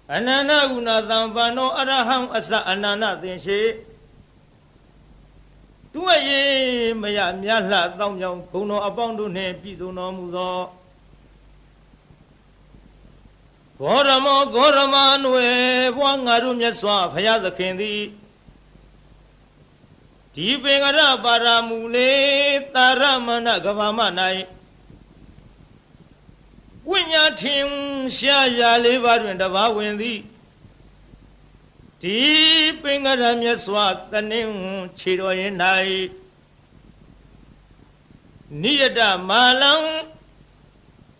Anana Gunadambano Araham Asa Anana Dinshi Tuaye Maya Miala Dom Kuno Abandone Pizuno Muzo Goramo Goramanwe Wangarum Yaswa Paya the Kendi Tipengara Baramule Taramana Gavamanai Winyatim Shaya Liver and the Wawendi Tipengara Yaswa the name Chiroyenai Niada Malang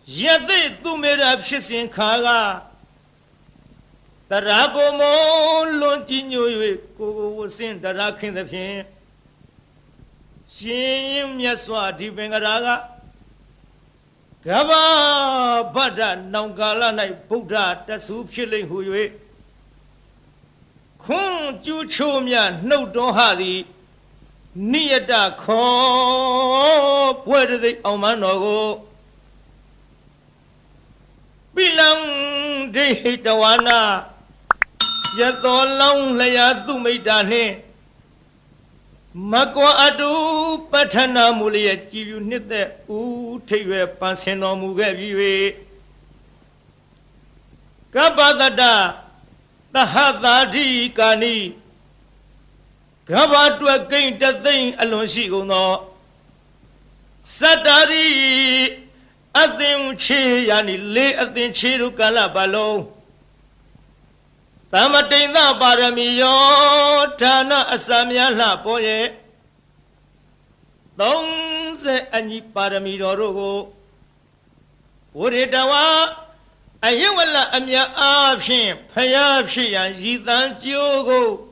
Yade Tumera Shisin Kaga Tarabomo Lontinyo was in the rock in the pin. Shim Yaswa Dipengaraga Gaba Bada Nongala Nai Buddha Tasu Chilling Huye Kun Juchumia no Dohadi Niada Ko where is it Omanogo Bilang de Tawana Yato long laya Dumidane Makwa Adu Patana Mulia Chivu Nite U Tive Panseno Mugavi Kabadada Tahadadi Kani Kabatu again the thing alone she go no Satari Adim Chi Yani Le Adim Chiru Kalabalo Tamatinda Baramiyo Tana Asamya La Poye Dong se Ani Paramidoro Uridawa Ayawala Amya Abshin Payapshi and Zidan Jogo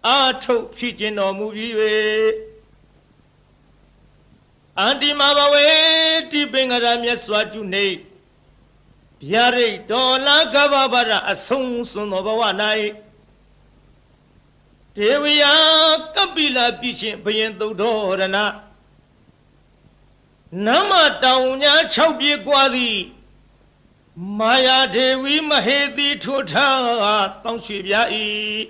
Ato Pijino Movie Andi Mabawe Tipengara Swatu Ne Yare Dola Gavabara Asung Sunobawanai Deviya Kabila Bichin Bayendo Dorana Nama Daunya Chaubi Gwadi Maya Devi Mahedi Tuta Tongshibia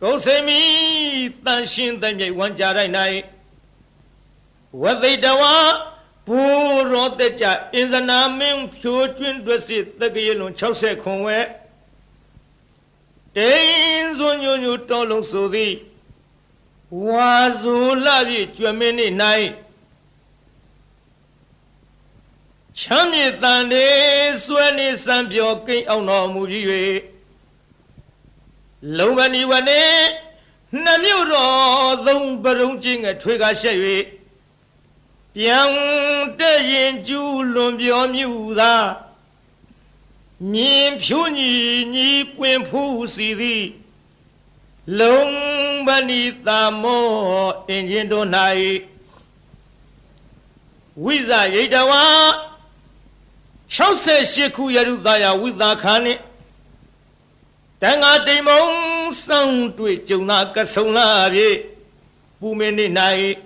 Gosemi Tanshin Dame Wanjara Nai What they dawa Puro Deja in the Naming Pure Twin Dressit the Gilon Chause Conway Dains on you Tolong Sudi Wazu Lavi Germany night Chami Tande Swani Sambio King on no movie Lomani Wane Namuro Long Barunjing a Trigger Shay Yang de Ju Lumbio Muda Min Puni Ni Puen City Long Banita Mo in Yendonai Wiza Yedawa Chause Sheku Yarudaya with the Kane Tanga Demon Sound to it, Juna Casona Bumeni Nai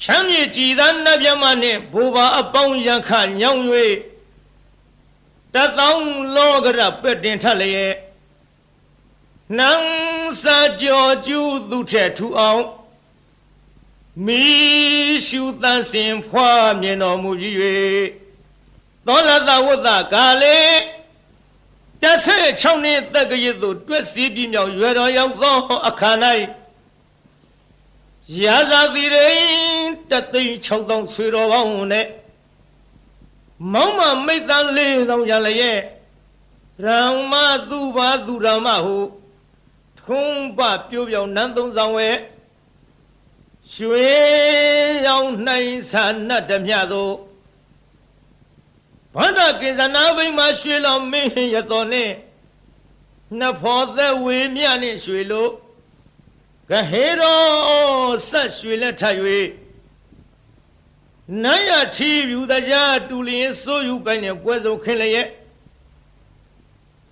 Chamye Jidan Nabiamane, Buba upon Yankan Yangway. That long logger up at Dentale Nang Sa Georgiu Dute to out Me shoot dancing for Mieno Muji Dola Wada Gale That's it, Choni Tagayidu, Twessy Yero Yago Akanai Yaza the rain that they choked Siro One Mama made that lay on Yalaye Rama Duba Duramahu Tumba Pubio Nandon Zawe Shue Young Nice and Nadamiado Panda is an ave machine on me Yatone Napo the Wimiani Shuilo Gahero such will let you Naya TV the yard to lean so you can a weather kill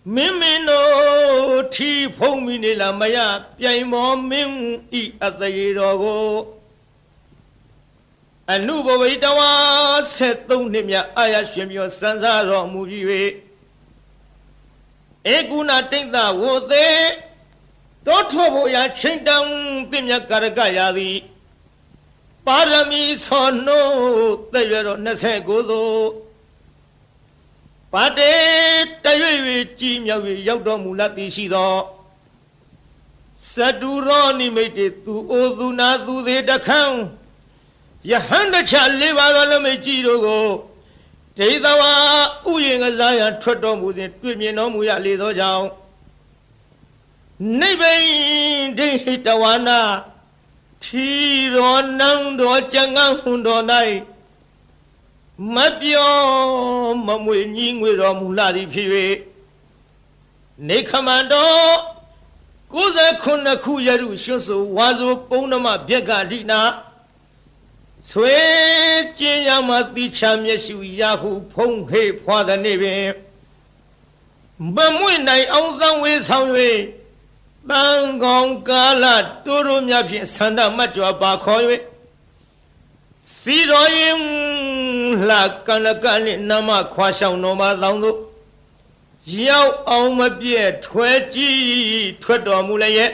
Mimi no tea pomini Maya, Piamo Mim eat at the Yerogo အနုဘဝိတဝါ73နှစ်မြတ်အာရရှင်ပြောစံစားတော်မူပြီး၍ဧကုဏတိတ်သဝေသေးတောထောဖို့ရာချိန်တန်သင်မြတ်ကာရကရာသည်ပါရမီဆောနိုးသက်ရွယ်တော်29သို့ပါတေတရွေ၍ကြီးမြောက်၍ရောက်တော်မူလသည်ရှိသောစတုရောနိမိတ်တေသူအိုသူနာသူသေးတခန်းယဟန်တချ၄ပါးသောလမိတ်ကြီးတို့ကိုဒေသဝါဥယျာဉ်ကစားရန်ထွက်တော်မူစဉ်တွေ့မြင်တော်မူရလေသောကြောင့်နိဗ္ဗိန်ဒိဋ္ဌိတဝါနာထီရောနံတော်ကျန်ငန်းဟွန်တော်၌မပြောမမွေညီငွေတော်မူလာသည်ဖြစ်၍နေခမန္တော်69ခုရရုရွှွတ်ဆိုဝါဆိုပုံနမဗျက်ကဒိနာဆွေကျင်းရမတိချမျက်ရှုရဟုဖုံးဟေဖွာသည်နေပင်မမွေနိုင်အောင်သံဝေဆောင်၍တန်ကောင်ကာလတိုးတို့များဖြင့်ဆန္ဒမတ်ကြွပါခေါ်၍စီတော်ရင်လှကနကနှင့်နမခွာဆောင်တော်မှာတောင်းသို့ရောက်အောင်မပြည့်ထွဲကြည့်ထွက်တော်မူလျက်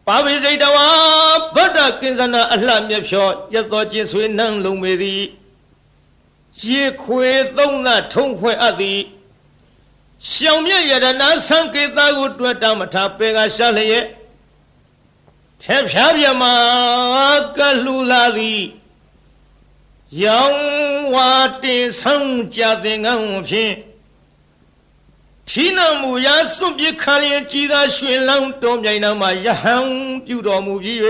ပါဝိစိတ်တဝါဗဒ္ဒကိဉ္စနာအလှမြဖြောရတော်ချင်းဆွေနှံလုံးမေသည်ရေခွေသုံးသထုံဖွဲ့အပ်သည်ရှောင်မြရတနာသံကေတာကိုတွေ့တာမထားပေကရှာလျက်ထဲဖြားပြမှာကလူလာသည်ရောင်ဝါတင်ဆောင်ကြတဲ့ငန်းဖြင့်ထီနမူရာစွန့်ပစ်ခါလျင်ကြည်သာရွှင်လောင်းတော်မြိုင်နာမှာယဟန်ပြုတော်မူပြီး၍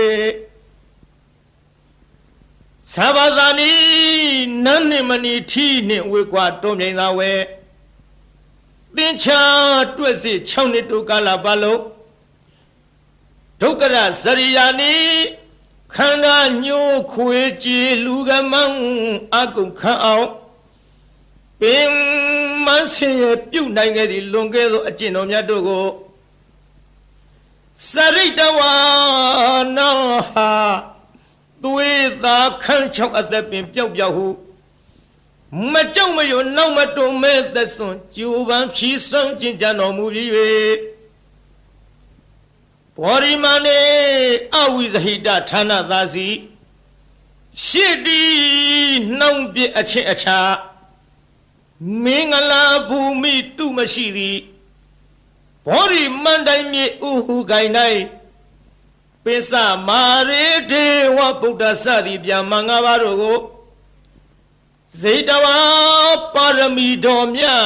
သဘာသာနီနန်းနှင့်မနီထီနှင့်ဝေကွာတော်မြိုင်သာဝဲသင်္ချာတွက်စီ6နှစ်တိုကာလပတ်လုံးဒုက္ခရဇရိယာနီခန္ဓာညှိုးခွေကြည်လူကမောင်းအကုန်ခန့်အောင်ပင်မဆင်ရပြုတ်နိုင်ခဲ့သည့်လွန်ခဲ့သောအကျင့်တော်များတို့ကိုစရိတဝါနာဟာသွေးသာခန့်ချောက်အသက်ပင်ပျောက်ပျောက်ဟုမကြောက်မရွံ့နောက်မတုံမဲ့သက်စွန်ကျူပန်းဖြီးစွန့်ကျင်ကြတော်မူပြီး၍ဘောရိမနေအဝိဇဟိတဌာနသာစီရှစ်တီနှောင်းပြအချင်းအခြာမင်္ဂလာဘူမိတုမရှိသည်ဘောရိမန္တိုင်မြေဥဟုကိုင်၌ပိစမာရေဒေဝဗုဒ္ဓစသည်ဗျာမင်္ဂပါတို့ကိုဇေတဝါပါရမီတော်မြတ်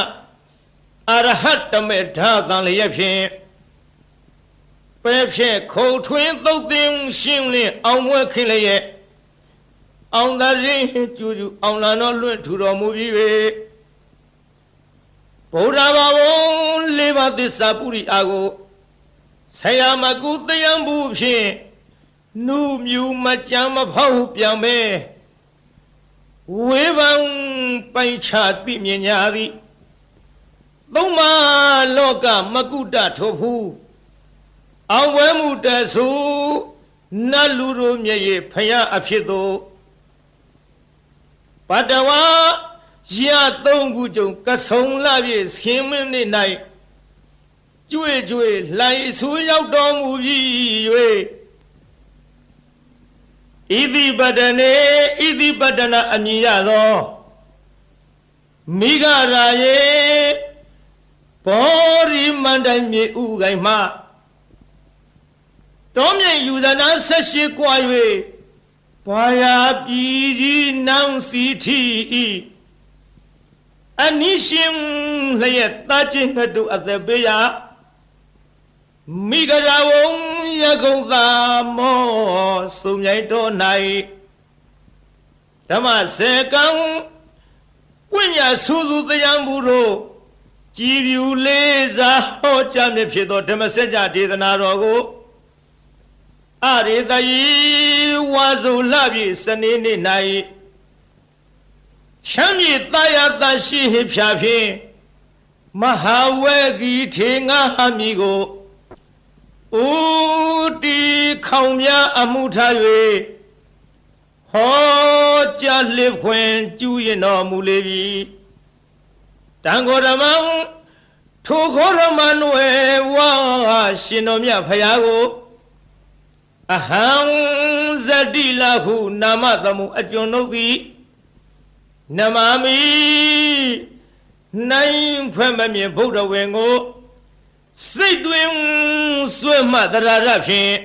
အရဟတမေဓာတန်လျက်ဖြင့်ပဲဖြင့်ခုံထွင်းသုတ်သင်ရှင်းလင်းအောင်ဝဲခင်းလျက်အောင်သာရင်ကျူကျူအောင်လာတော်လွင့်ထူတော်မူပြီး၍ဗုဒ္ဓဘာဝလေးပါးသစ္စာပုရိအာကိုဆရာမကုတယံဘူးဖြင့်နုမြူမကြမ်းမဖောက်ပြန်ပဲဝေဘံပိုင်ချသိမြင်ညာသည်သုံးပါလောကမကုတထိုဖူးအောင်ဝဲမှုတဆူနတ်လူတို့မျက်ရည်ဖယားအဖြစ်သို့ပတဝါရ3ခုကြုံကဆုံလာပြည့်ဆင်းမင်းနေ့၌ကျွေကျွေလှိုင်ဆူရောက်တော်မူပြီး၍ဣတိပတနေဣတိပတနာအမည်ရသောမိဂရာယေဘောရိမန္တိုင်မြေဥကိုင်မှတောမြိတ်ယူဇနာ18ကွာ၍ဘာယာပြည်ကြီးနန်းစီထီဤအနိရှင်လျက်တာချင်းငှတုအသက်ပေးရမိဂရာဝုံရကုံသာမောစုံမြိုင်တော်၌ဓမ္မစေကံဝိညာဆူဆူတရားမှုတို့ကြည်ပြူလေးစားဟောကြားမြဖြစ်သောဓမ္မစကြာဒေသနာတော်ကိုအရေတယီဝါစုလပြည့်စနေနေ့၌ချမ်းမြေတာယာတရှိဟိဖြာဖြင့်မဟာဝေဂီထေငါဟမီကိုဥတီခေါင်များအမှုထား၍ hó cha liệp khuyên chú yên nó mù lê bì đang có ra mong thu khổ ra mà nuê wa xin nó mẹ phải áo ahang zadi la hu nama tamu ajon nốc tí namami nay phê mà miệng bốc đầu về ngô xây tuyên xuôi mà ta ra phiền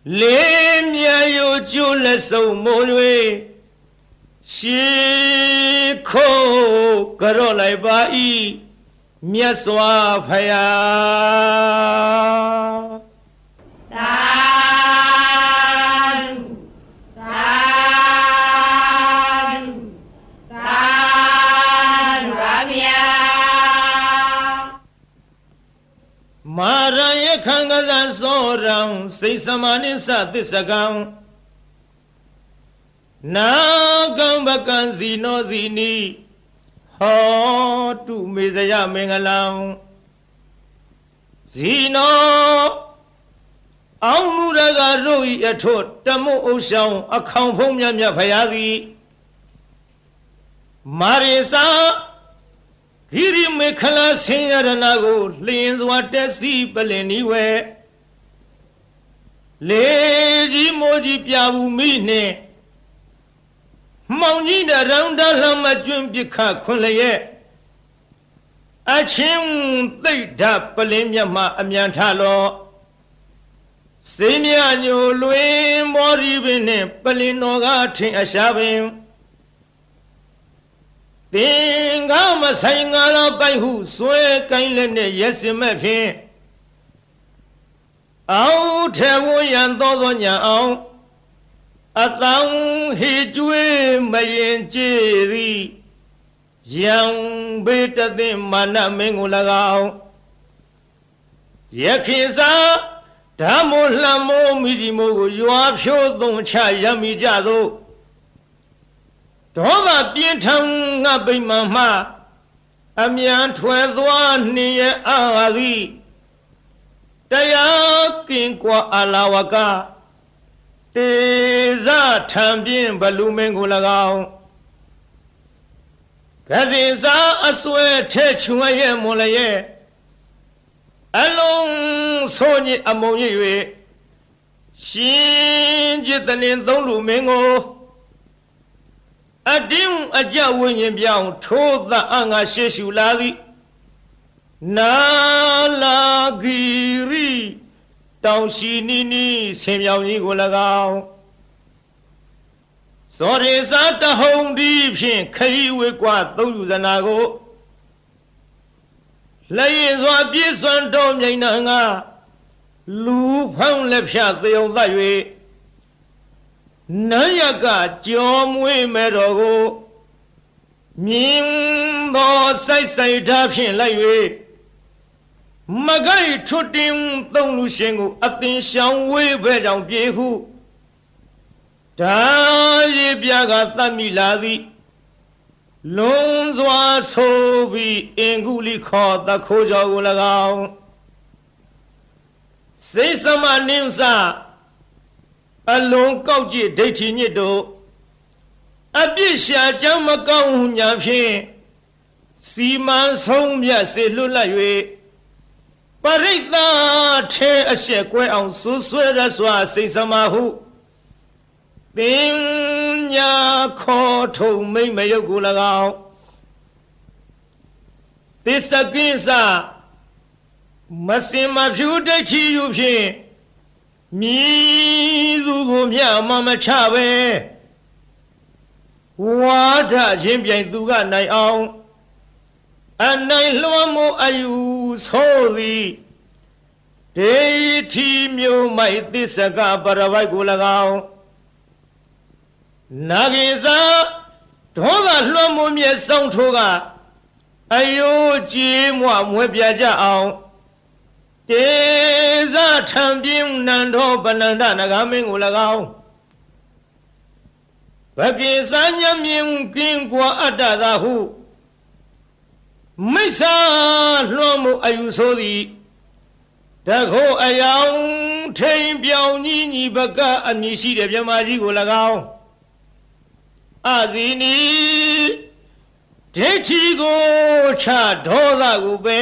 lê mía yêu chú lê sâu mô lê xí khô cờ rô lại bà y mía xoa phải à Mara khanga so rang sei samani sa tisakang na gang bakan zino zini ho tu mezaya mengalang zino ông nu ra ga roi a thot tamu ô sao a khong phong mya mya phaya thi marisa Hiri mekhala sinyarana go linzwa tesi paleni we leji moji pyabu mi ne Maung ji da rang da lama chun pikha khun laye a chin tai da palin myama amyan tha lo Sei mya nyo lwin mori bin ne palin no ga thin a sha bin Tình gạo mà say ngã lo bay hù xuê cánh lên để yes mẹ phiền áo theo vô yan to to nhà áo à tao hi chui mà yên chê đi yang bê ta tìm mà nằm mình ngủ là gạo ye khi sa đã một làm mô mi đi mô của yoa phiêu tung cha yami cha đâu Đó là biến thăng ngã bình mà âm nhãn thuê doa nìyẹ á ghi Đại á kinh qua á la wà ca Tế giá tham biến bà lưu mên ngũ là gạo Cả dì giá á xuê thế chung á yê mô là yê Á lông sô nhị á mô nhị yuê Xin chì tân yên tông lưu mên ngô Ading aja wenyen biang tho da anga sheshu la di na la giri tao shi ni sem yao ni ko la gao so re sa ta hong di phin khai we kwa tong yu zana ko la yin swa pyi swan taw myain na nga lu phang le phya tayong da yue Nayaka Jomwe Merogo Ming Bo Sai Sai Dapin Lai Magai Tuting Dong Lu Shengu Atin Shang Wei Be Jang Bie Hu Da Ye Biaga Tamiladi Long Zwa So Bi Enguli Kho Da Kho Ja Go La Gao Sei Sama Nim Sa Along cao ji dai thi nyit do a pit sha chang ma kaung nya phin si man song myat se lwat lat yue parit tha the a shet kwai aung su swai ra swa sai sama hu tin nya kho thong mai ma yau ko la gao Tisakin sa ma sin ma phyu dai thi yu phin Mi du go mya ma ma cha we Wa da chin pian tu ga nai aung A nai lwa mo ayu so di De thi myo mai tisaka parawai ko la gao Na gi sa Tho ga lwa mo mye song tho ga Ayo ji mwa mwe pya ja aung Tế giá tham biên nan đô bà nang đà nà gà mình ngủ là gao Bà kì xa nhâm miên kinh qua át đà đà hù Mấy xa loa mù ayu sô đi Đà khô ayaung ထိန်ပြောင်ကြီးညီဘကအမည်ရှိတဲ့မြမကြီးကို၎င်းအာဇီနီဒိဋ္ဌိကိုချဒေါသကိုပဲ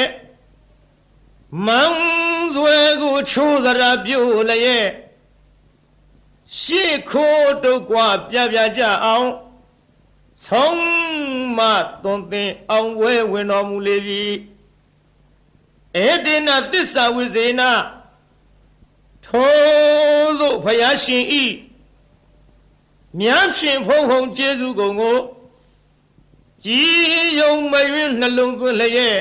မန်းစွဲကိုချိုးသရပြုတ်လျက်ရှေ့ခိုးတုတ်กว่าပြပြကြအောင်ဆုံးမသွန်သင်အောင်ဝဲဝင်တော်မူလေပြီဧတေနသစ္စာဝိဇေနထိုသို့ဘုရားရှင်ဤမြတ်ရှင်ဖုံဖုံကျေးဇူးကုန်ကိုကြည်ယုံမယွင်းနှလုံးသွင်းလျက်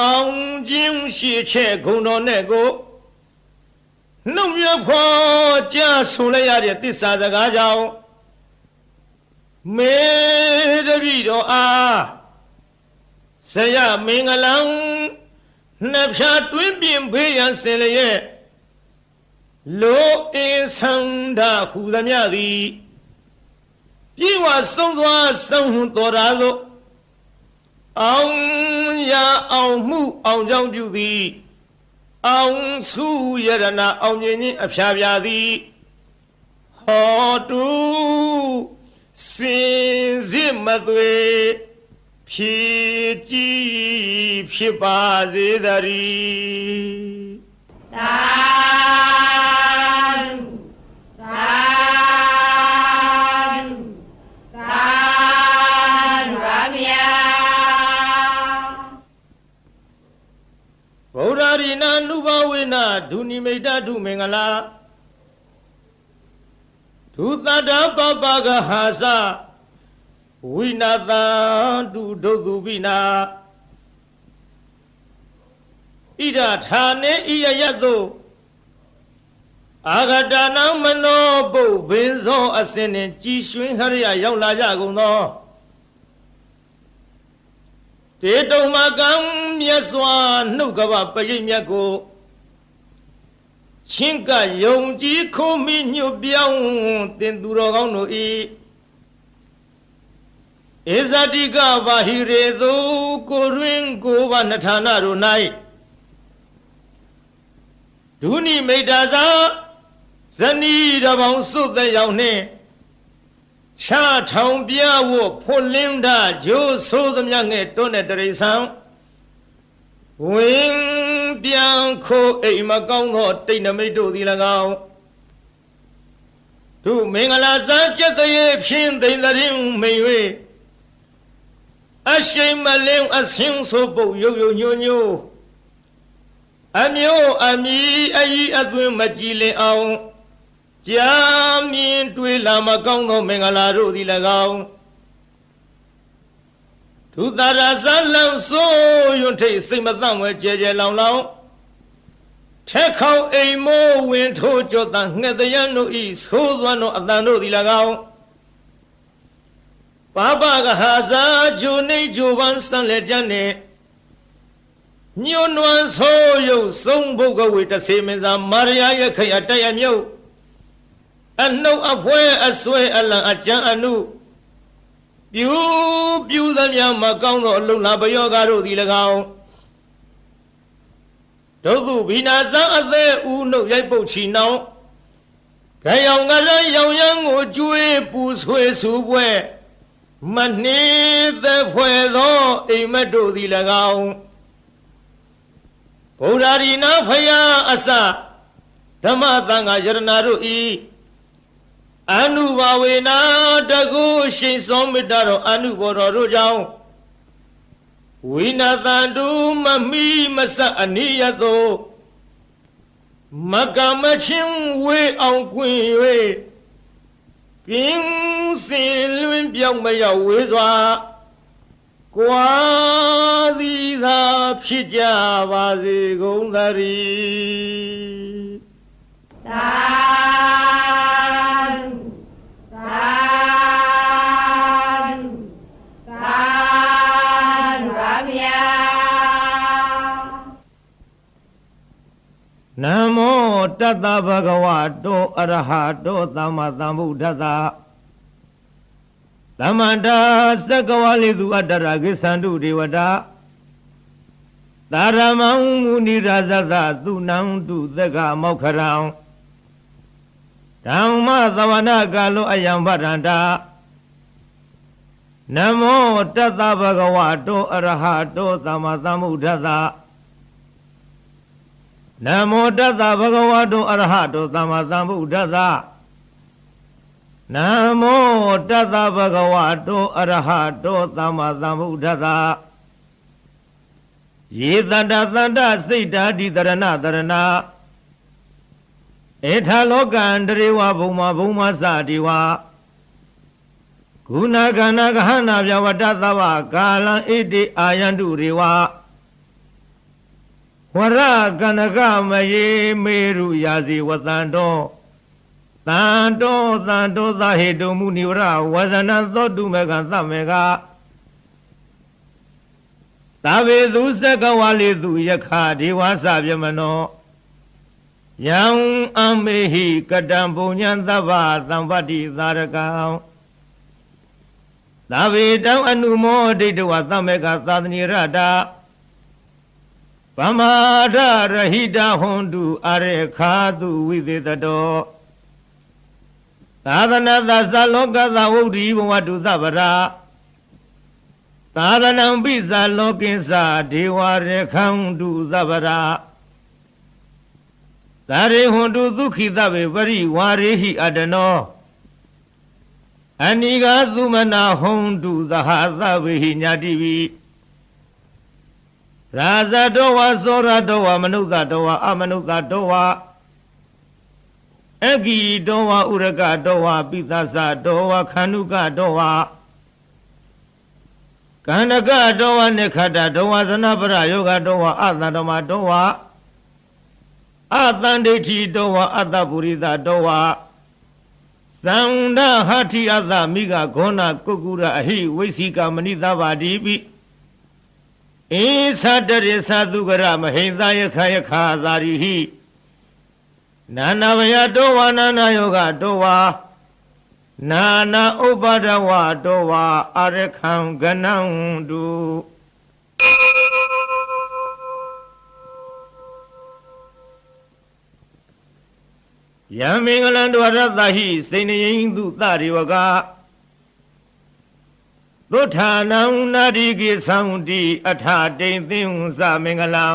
အောင်ခြင်းရှိချက်ဂုဏ်တော်နဲ့ကိုနှုတ်မြဖွာကြားဆိုလိုက်ရတဲ့သစ္စာစကားကြောင့်မေတပိတော်အားဇယမင်္ဂလံနှစ်ဖြာတွင်းပြင်ဖေးရန်စင်လျက်လောအင်းဆန္ဒဟူသမျှသည်ပြေဝဆုံးစွာဆုံးဟုတော်ရာသို့အောင်ရအောင်မှုအောင်ကြောင့်ပြုသည်အောင်စုယရဏအောင်မြင်ခြင်းအဖျားပြသည်ဟောတုစင်စစ်မသွေဖြည့်ကြည်ဖြစ်ပါစေတည်းသာဗုဒ္ဓရိနာနုဘဝေနဒုနိမိတ်တုမင်္ဂလာဒုသတ္တပပကဟာစဝိနာတံတုဒုသုပိနာဣဒထာနေဣယယတုအာဂတနာမနောပုဗ္ဗင်းသောအစင်နှင့်ကြည်ရွှင်ဟရိယရောက်လာကြကုန်သောတေတုံမကံမြတ်စွာနှုတ်ကပပရိမြတ်ကိုချင်းကယုံကြည်ခုံမိညွတ်ပြောင်းတင်သူတော်ကောင်းတို့ဤဧဇတိကဘာဟိရေသူကိုရင်းကိုဘာနထာနာတို့၌ဒုနိမိတ်တာသာဇနီးတပေါင်းစွတ်တဲ့ရောက်နှင့်ချထောင်ပြဝဖွလင်းတာဂျိုးဆိုးသမျှငဲ့တွန်းတဲ့တရိษံဝင်ပြန်ခိုးအိမ်မကောင်းသောတိတ်နမိတ်တို့သည်၎င်းသူမင်္ဂလာစားကျက်တဲ့ဖြင့်သိမ့်တဲ့မိန်၍အရှိန်မလင်းအဆင်းဆိုပုတ်ရုပ်ရုပ်ညို့ညို့အမျိုးအမီအကြီးအသွင်းမကြည်လင်အောင်ကြာမြင်တွေ့လာမကောင်းသောမင်္ဂလာတို့သည်၎င်းသူသာရဇလံဆိုယွန်းထိတ်စိတ်မသန့်ဝဲကြဲကြဲလောင်လောင်ထက်ခေါင်အိမ်မိုးဝင်ထိုးကြောတန်ငှက်တရံတို့ဤသိုးသွမ်းသောအတန်တို့သည်၎င်းပပကဟာဇာဂျိုနေဂျိုပန်းဆန်လက်ကြနှင့်ညွန်းနွမ်းဆိုးရုပ်ဆုံးဘုတ်ကဝေတဆေမင်းသာမာရယာရဲ့ခရတရမြုပ်အနှုတ်အဖွဲအဆွဲအလံအကြံအနုပြူသမျှမကောင်းသောအလုံးလာပယောဂါတို့သည်၎င်းဒုက္ခဘိနာဇံအသေးဦးနှုတ်ရိုက်ပုတ်ချီနှောင်းခရောင်ကရရောင်ရန်ကိုကျွေးပူဆွေဆူပွဲမနှင်းသက်ဖွဲသောအိမ်မက်တို့သည်၎င်းဗုဒ္ဓရိနာဖယားအစဓမ္မသံဃာယရဏတို့ဤအနုဘာဝေနာတကုရှိန်စောမေတ္တာတော်အနုဘောတော်တို့ကြောင့်ဝိနာတန္တုမမိမဆအနိယတောမကမချင်းဝေအောင်ကွင်၍ကင်းစင်လွင်ပြောင်းမရောက်ဝေစွာကွာသည်သာဖြစ်ကြပါစေကုန်သတည်းသာနမောတတ္တဗဂဝတောအရဟတောသမ္မာသမ္ဗုဒ္ဓတ္တသမ္မာတာသက္ကဝါလိသူအတ္တရကိသန္တုဒေဝတာ သာရမံမုနိရာဇသသူနံတုသက္ကမောက္ခရံဓမ္မသဝနာကာလောအယံဗရန္တာနမောတတ္တဗဂဝတောအရဟတောသမ္မာသမ္ဗုဒ္ဓသနမောတတ္တဗဂဝတောအရဟတောသမ္မာသမ္ဗုဒ္ဓသနမောတတ္တဗဂဝတောအရဟတောသမ္မာသမ္ဗုဒ္ဓသယေတတ္တသတ္တစိတ်ဓာတိတရဏတရဏဧထာလောကံတရေဝဘုံမဘုံမစတိဝဂုဏကဏဂဟနာပြဝတ္တသဗ္ဗကာလံဣတိအာယန္တုရေဝဝရကနကမယေမေရုယာစီဝတန္တောတန္တောသဟေတုမုနိဝရဝဇနသောတုမေကသမေကသဗ္ဗေသူစကဝါလေသူယခဒေဝသဗျမနောယံအမေဟိကတံပုညံသဗ္ဗသံပတ္တိသာရကံသဗ္ဗေတံအနုမောဒိဋ္ဌဝသမေကသာသနိရတာဗမာဒရဟိတဟွန်တုအရေခာတုဝိသေတတောသာသနာသသလောကသဝုဒ္ဓိဘဝတုသဗ္ဗရာသာသနံပိသလောကိသဒေဝရေခံတုသဗ္ဗရာသာရေဟွန်တုဒုက္ခိသဗ္ဗေပရိဝါရေဟိအတနောအနိဃသုမနာဟွန်တုသဟသဗ္ဗေဟိညာတိဝိရာဇတောဝသောရတောဝမနုဿတောဝအမနုဿတောဝအဂိတောဝဥရကတောဝပိသသတောဝခန္ဓုကတောဝကန္နကတောဝနိခတတောဝဇနပရယောဂတောဝအတန္တမတောဝအတန္ဒိဋ္ဌိတောဝအတ္တပုရိသတောဝသန္ဒဟတိအတ္တမိဂဂောဏကုက္ကုရအဟိဝိသိကမဏိသဗ္ဗတိပိဧသတရေသသုကရမဟိသယခယခာသာရိဟိနာနာဝယတောဝနာနာယောဂတောဝနာနာဥပါဒဝတောဝအရခံကနံတုယံမင်္ဂလံဒဝရတဟိစိဏယိန္တုသရိဝကသုထာနံနာရိကိသံတိအထတိန်သင်္သမင်္ဂလံ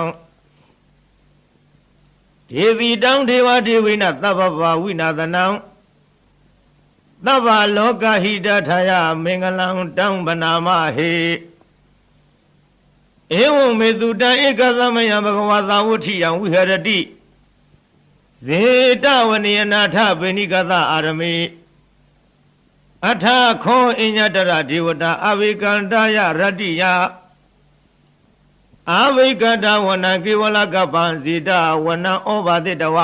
ဒေဝီတံဒေဝဒေဝိနသဗ္ဗဗဝိနာသနံသဗ္ဗလောကဟိတထာယမင်္ဂလံတံဗနာမဟေဧဝံမေတုတံဧကသမယဘဂဝါသာဝဋ္ဌိယံဝိဟရတိဇေတဝနိယနာထဗေနိကသအာရမေအထခောအညတရဒေဝတာအဝိကန္တယရတ္တိယအဝိကန္တဝနံကေဝလကပံဇေတဝနံဩဘာတိတဝ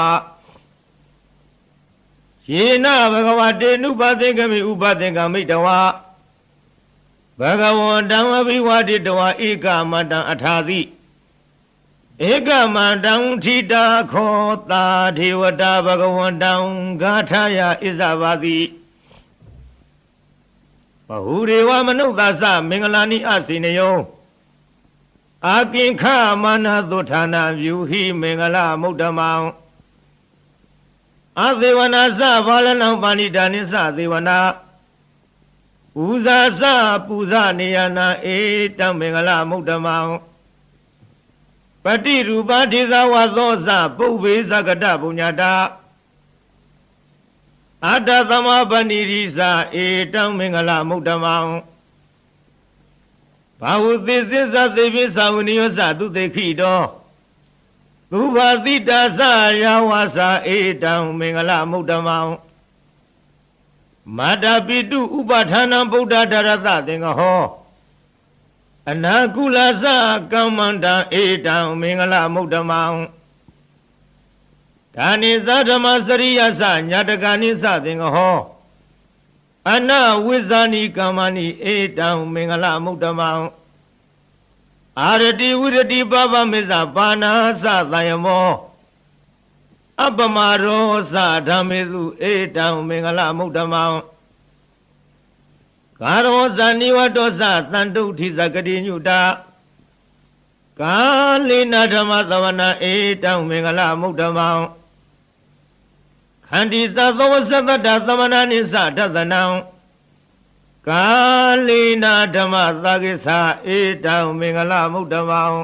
ယေနဘဂဝတေနုပသင်္ကမိဥပသင်္ကမိတဝဘဂဝန္တံအဘိဝါတိတဝဧကမတံအထာတိဧကမတံထိတာခောတာဒေဝတာဘဂဝန္တံဂါထာယဣဇဘာတိဘဟုရေဝမနုဿသမင်္ဂလာနိအစိနယောအာကိခမာနသုထာနာပြုဟိမင်္ဂလမုဒ္ဓမံအသေဝနာသဘာလနံပါဏိတာနိသသေဝနာပူဇာသပူဇနေယနာဧတံမင်္ဂလမုဒ္ဓမံပတိရူပဒေသဝသောသပုဗ္ဗေသကတပုညတာအတ္တသမပဏိရိသဧတံမင်္ဂလမုဒ္ဓမံဘာဝသေစိသသေပိသဝနိယောသသူတေခိတောသုဘာတိတာသယာဝါစာဧတံမင်္ဂလမုဒ္ဓမံမာတာပိတုဥပဌာနံဗုဒ္ဓဓရတသင်္ကဟောအနာကုလသကမ္မန္တံဧတံမင်္ဂလမုဒ္ဓမံဒါနိသဓမ္မစရိယသညာတကနိသသင်္ကဟောအနဝိဇာနိကမ္မနိဧတံမင်္ဂလမုဒ္ဓမံအာရတိဝိရတိပပမေဇပါဏာသသယမောအပမရောသဓမ္မေသူဧတံမင်္ဂလမုဒ္ဓမံကာရောဇာနိဝတောသတန္တုဋ္ဌိဇဂတိညုတာ ကာလိနာဓမ္မသဝနာဧတောင်မင်္ဂလမုဒ္ဓမောင်ခန္တီသသောဝသတ္တသမဏနိသဒသနံကာလိနာဓမ္မသကိသဧတောင်မင်္ဂလမုဒ္ဓမောင်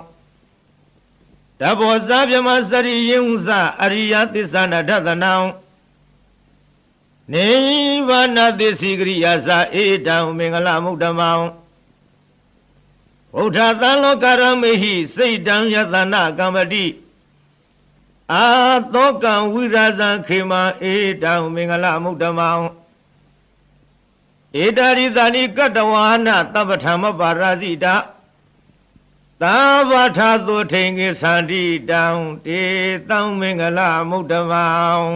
တဘောဇာပြမစရိယံဇအရိယသစ္ဆနာဒသနံနိဗ္ဗာနသစ္စိကရိယာသဧတောင်မင်္ဂလမုဒ္ဓမောင်ဗုဒ္ဓသံလောကရမေဟိစိတ်တံယတနာကမ္မတိအာသောကံဝိရာဇံခေမံဧတောင်မင်္ဂလမုဒ္ဓမောင်ဧတာရိသနိကတဝါနသဗ္ဗဓမ္မပါရဇိတသာဝထာသုထိန်ကိသန္တိတောင်တေတောင်မင်္ဂလမုဒ္ဓမောင်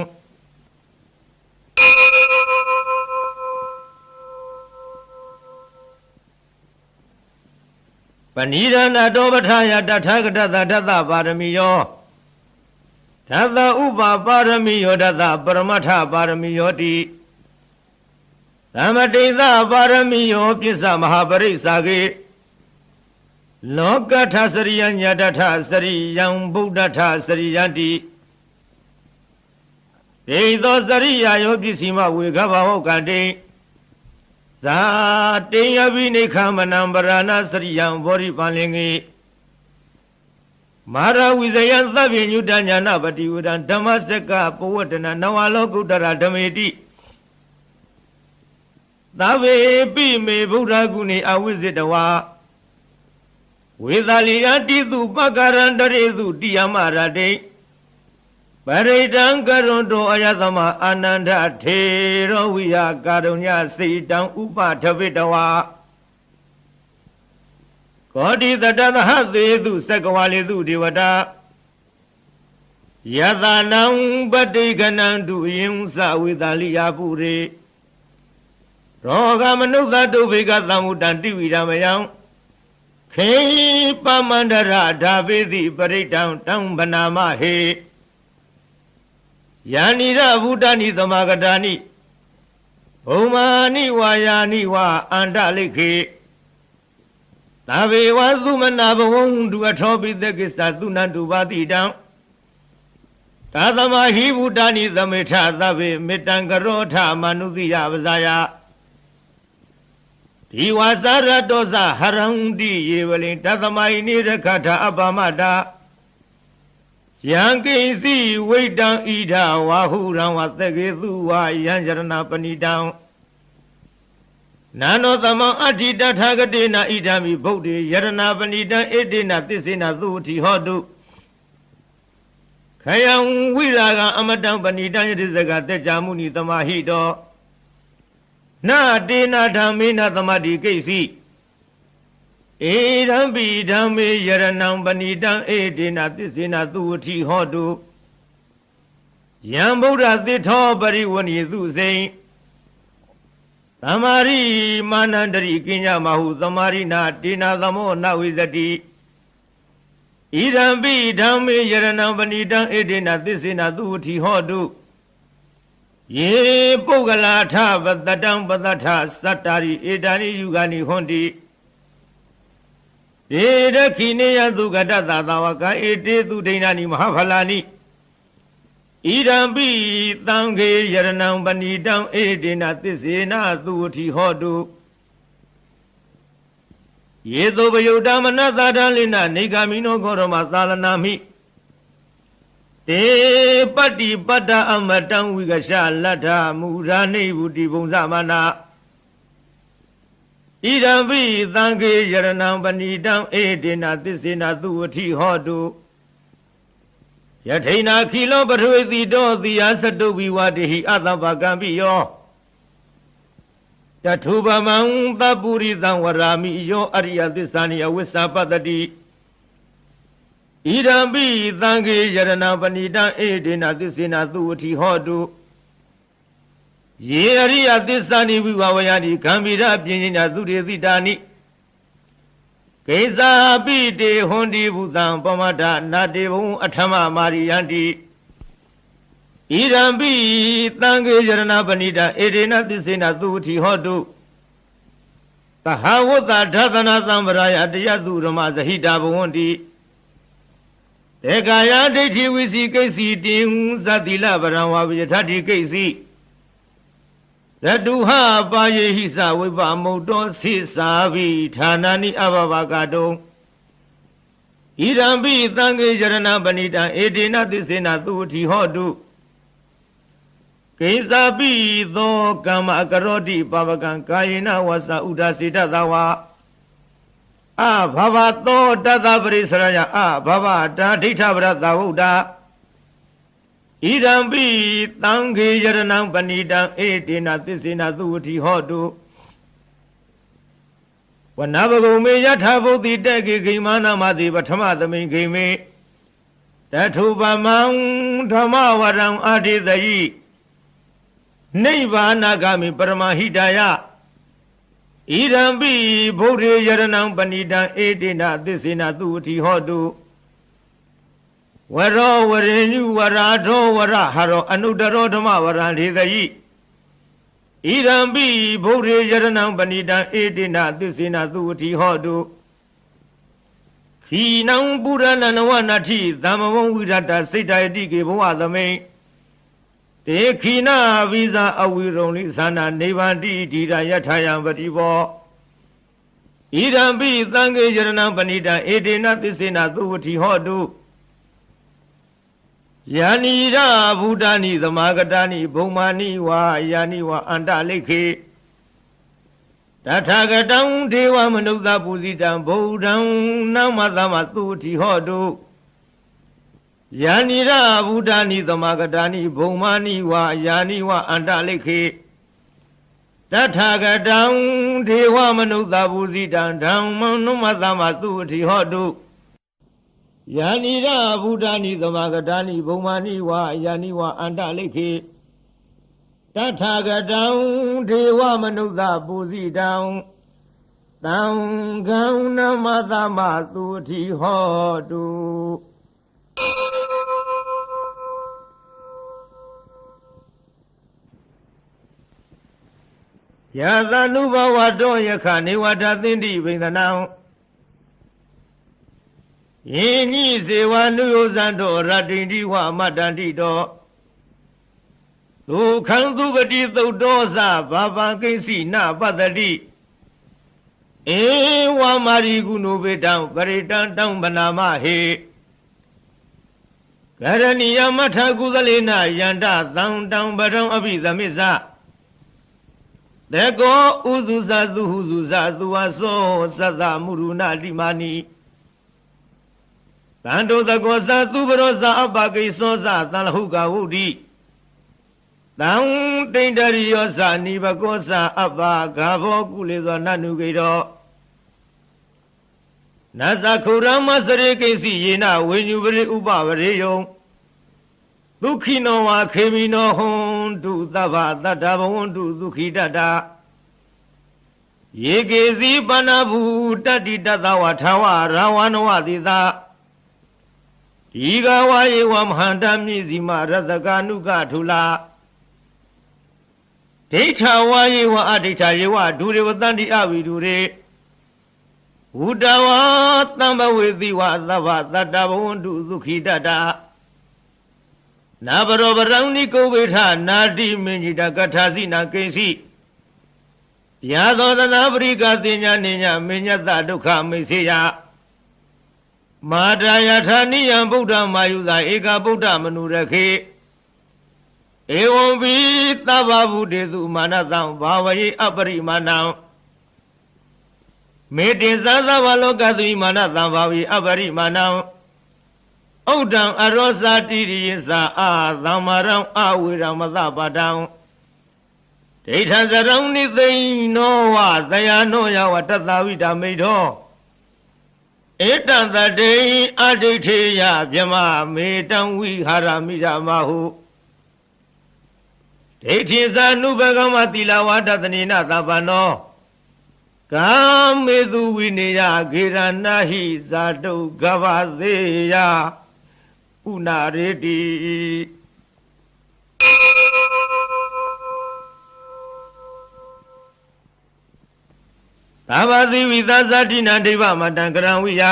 ပဏိရဏတောပထာယတထာဂတသဒသပါရမီယောဒသဥပပါရမီယောဒသပရမထပါရမီယောတိသမတိသပါရမီယောပစ္စမဟာပရိစ္ဆာကေလောကထစရိယညတထစရိယံဗုဒ္ဓထစရိယတိဒေသောစရိယာယောပစ္စည်းမဝေခဘဝကတိဇာတေယဝိနိခမနံပရဏစရိယံဘောရိပန်လင်္ဂေမာရဝိဇယံသဗ္ဗညုတညာနာပတိဝဒံဓမ္မစကပဝတ္တနာနဝလောကုတ္တရာဓမေတိသဗ္ဗေပိမေဗုဒ္ဓဂုဏေအဝိဇ္ဇတဝါဝေသာလီယတိတုပက္ကရန္တရေတုတိယမရတိပရိဒံကရွန်တောအယသမအာနန္ဒထေရောဝိယကာရုညစိတံဥပထဝိတဝါကောတိတတသဟသေတုသက္ကဝါလေတုဒေဝတာယသနံပတိကနံတုယင်္စဝေသာလိယပုရေရောဂမနုဿတုဘေကသံမုတံတိဝိရမယံခေပမန္တရဓာပေတိပရိဒံတံဗနာမဟေယာနိရဗုဒ္ဓနိသမဂတာနိဘုံမာနိဝါယာနိဝါအန္တလိခေသဗ္ဗေဝသုမနာဘဝံတုအထောပိသကိစ္စသုနန္တုပါတိတံသာသမဟိဗုဒ္ဓနိသမေထသဗ္ဗေမေတ္တံကရောထမနုသိယပဇာယဒီဝါစာရတောဇဟရန္တိယေဝလိတသမဟိနိရခထအပမတာယံကိစီဝိတံဣဒဝါဟုရံဝသကေသူဝါယံရဏပဏိတံနာနောသမံအဋ္ဌိတထာဂတေနဣဒံမိဗုဒ္ဓေယရဏပဏိတံဧတေနသစ္စေနသုတိဟောတုခယံဝိရာဂံအမတံပဏိတံယတိစကတေကြမုနိသမဟိတောနာတေနဓမ္မေနသမတိကိစီဧရံပိဓမ္မေယရဏံပဏိတံဧတေနသစ္စေနသုဝတိဟောတုယံဗုဒ္ဓသစ္ထောပရိဝဏိသုစိံသမာရိမာနန္တရိကိညမဟုသမာရိနာတေနသမောနဝိဇတိဣရံပိဓမ္မေယရဏံပဏိတံဧတေနသစ္စေနသုဝတိဟောတုယေပုဂ္ဂလာထပတတံပတထသတ္တာရိဧတာနိယုဂာနိဟွန်တိဧရခိနေယသုကတသသာဝကဧတေသူဒိဏာနိမဟာဖလာနိဣရံပိသံဃေယရဏံပဏိတံဧတေနသစ္စေနသုဝတိဟောတုယေသောပယုတ္တမနသဒံလိနနေဂာမိနောခောရမသာလနာမိတေပတ္တိပတ္တအမတံဝိကရှလတ္ထမူရာနိဗ္ဗုတိဘုံသမနာဣဒံပိသံဃေယရဏံပဏိတံဧတေနသစ္စေနသုဝတိဟောတုယထိနာခိလောပထဝေတိတောတိယသတုဝိဝတိဟိအတ္တပကံပိယောတထုပမံသပုရိသံဝရာမိယောအရိယသစ္စာနိအဝိစ္ဆပတ္တိဣဒံပိသံဃေယရဏံပဏိတံဧတေနသစ္စေနသုဝတိဟောတုယေအရိယသစ္စာနိဝိဝဝယတိဂံဗိရပဉ္စညာသုတေတိတာနိကေဇာပိတေဟွန်တိဘုသံပမဒနာတေဘုံအထမမာရိယန္တိဣရံပိသံဃေယရဏပဏိတံဧတေနသစ္စေနသုဝတိဟောတုသဟဝတ္တဓသနာသံဗရာယတယသုရမဇဟိတာဘဝန္တိ တေကာယဒိဋ္ဌိဝိစီကိစီတင်သတိလဗရံဝါဝိယထတိကိစီသတုဟပါယေဟိသဝိပမုတ်တောသိသာဘိဌာနာနိအဘဘကတုံဣရံပိသံဃေယရဏပဏိတံဧတေနသစ္စေနသုဝတိဟောတုကိသာပိသောကမ္မအကရောတိပပကံကာယေနဝါစာဥဒ္ဒစေတသဝါအဘဘသောတသပရိစရယအဘဘတာဒိဋ္ဌပရသဝုဒ္ဓဣရံပိသံဃေယရဏံပဏိတံဧတေနသစ္စေနသုဝတိဟောတုဝနဘဂုံမေယထာဘုဒ္ဓိတေကိဂိမာနမတိပထမသမိန်ဂိမေတထုပမံဓမ္မဝရံအာတိသယိနိဗ္ဗာနဂမိပရမဟိတယဣရံပိဗုဒ္ဓေယရဏံပဏိတံဧတေနသစ္စေနသုဝတိဟောတုဝရောဝရေညုဝရာထောဝရဟရောအနုတရောဓမ္မဝရံဒေသယိဣရံပိဗုဒ္ဓေယရဏံပဏိတံဧတေနသစ္စေနသုဝတိဟောတုခိနံပုရဏနဝနတိသမ္မဝံဝိရတစိတ္တယတိကေဘဝသမိန်တေခိနာဝိဇာအဝိရုံလိသနာနေဗန္တိဓိရယထာယံပတိဘောဣရံပိသံဃေယရဏံပဏိတံဧတေနသစ္စေနသုဝတိဟောတုယာနိရဗုဒ္ဓာနိသမာဂတာနိဘုံမာနိဝါယာနိဝါအန္တလိခေတထာဂတံဒေဝမနုဿပုဇိတံဗုဒ္ဓံနမသမသုဝတိဟောတုယာနိရဗုဒ္ဓာနိသမာဂတာနိဘုံမာနိဝါယာနိဝါအန္တလိခေတထာဂတံဒေဝမနုဿပုဇိတံဓမ္မံနမသမသုဝတိဟောတုယာနိရဗုဒ္ဓာနိသမဂတာနိဘုံမာနိဝါယာနိဝါအန္တလိခေတထာဂတံဒေဝမနုဿပုဇိတံတံဃံနမသမသုဝတိဟောတုယသနုဘဝတောယခနေဝတသင်္တိဘိန္ဒနံယင်းဤဇေဝနုယောဇံတောရတ္တိန္တိဝမတ္တန္တိတောဒုက္ခံသူပတိသုတ်တောသဘာပံကိစီနပတ္တိဧဝမာရိကုဏုပေတံပရိတံတံဗနာမဟေကရဏီယမထကုသလေနယန္တသံတံပရံအဘိသမစ္ဆတေကောဥဇုဇသုဟုဇုဇသူဝသောသတ္တမုရုဏတိမာနိတန္တုတကောသသူပရောဇအပကိသောသသံလဟုကဝုဒ္ဓိတံတိန္တရိယောဇနိဘကောသအပဂါဘောကုလေသောနနုကေတောနသခုရမစရေကိစီယေနဝိညုပရိဥပဝရေယံဒုက္ခိနောဝခေမိနောဟွန်တုသဗ္ဗတတ္တဘဝန္တုဒုက္ခိတတ္တယေကေစီပဏ္ဏဘူတတ္တိတတဝထာဝရာဝနဝတိသာဒီကဝါယေဝမဟန္တမြည်စီမရတကာနုကထုလာဒိဋ္ဌဝါယေဝအဒိဋ္ဌယေဝဒုရေဝတန္တိအဝိဒုရေဝုတဝါတံဘဝေတိဝသဗ္ဗတတ္တဘဝန္တုဒုက္ခိတတ္တနာဘရောပရံနိကုဝေထနာတိမင်จิตကထာစီနာကိစီယသောတနာပရိကတိညာနိညာမညတဒုက္ခမိစေယမာတာယထာနိယံဗုဒ္ဓမာယုသာဧကဗုဒ္ဓမနုရခေဧဝံဘိသဗ္ဗဗုတေသူမာနတံဘာဝယေအပရိမာဏံမေတ္တိသသဗ္ဗလောကသုမာနတံဘာဝယေအပရိမာဏံဥဒ္ဒံအရောဇာတိရိယသာအာသမ္မာရံအဝေရမသပါတံဒိဋ္ဌဇရံနိသိနောဝသယနောယဝတတဝိတမိတောဧတံတတေအဒိဋ္ဌေယဗြမမေတံဝိဟာရမိရမဟုဒိဋ္ဌိဇာနုဘဂမတိလဝါဒတနေနသဗ္ဗနောကာမေသူဝိနေယဂေရဏဟိဇာတုဂဗသေယဥနာရေတိသဗ္ဗတိဝိသဇာတိနာဒိဗ္ဗမတံကရံဝိယ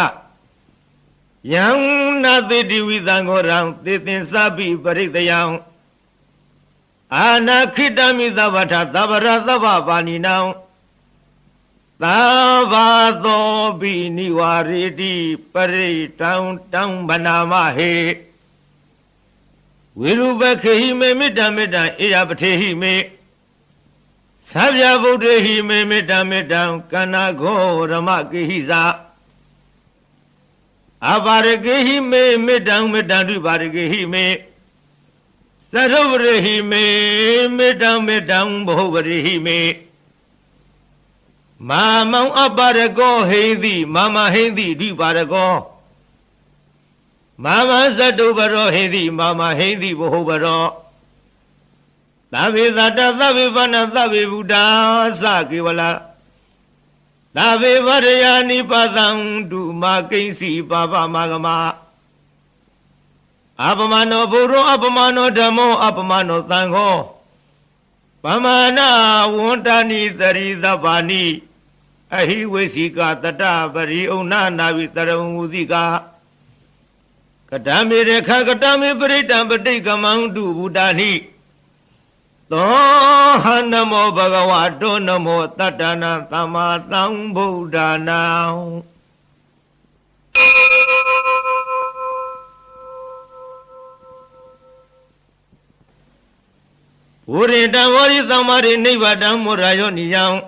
Yang nati witangorang titin sabi paritayang Anakitami tabata tabara tababani now Tavato biniwaridi pari town banamahe Wirubake me midamida iabate me Sabya Buddha me midamidam kanago ramakihiza Abarage me midam midandu barage me Sarovre me midam bohore me Mama abarago heidi mama heidi di barago Mama zadubaro heidi mama heidi bohobaro Davi data davi vana davi buddha sakiwala Davi varayani padang du makinsi baba magama Apamano buru apamano dhammo apamano tangho Pamana wantani taridabani Ahi vesika tata bari una navi taramudika Katami rekha katami paritam patika mandu buddhani Toha namo bhagavato namo tatana tamatang buddhana Urita varitamari nivadam murayo niyam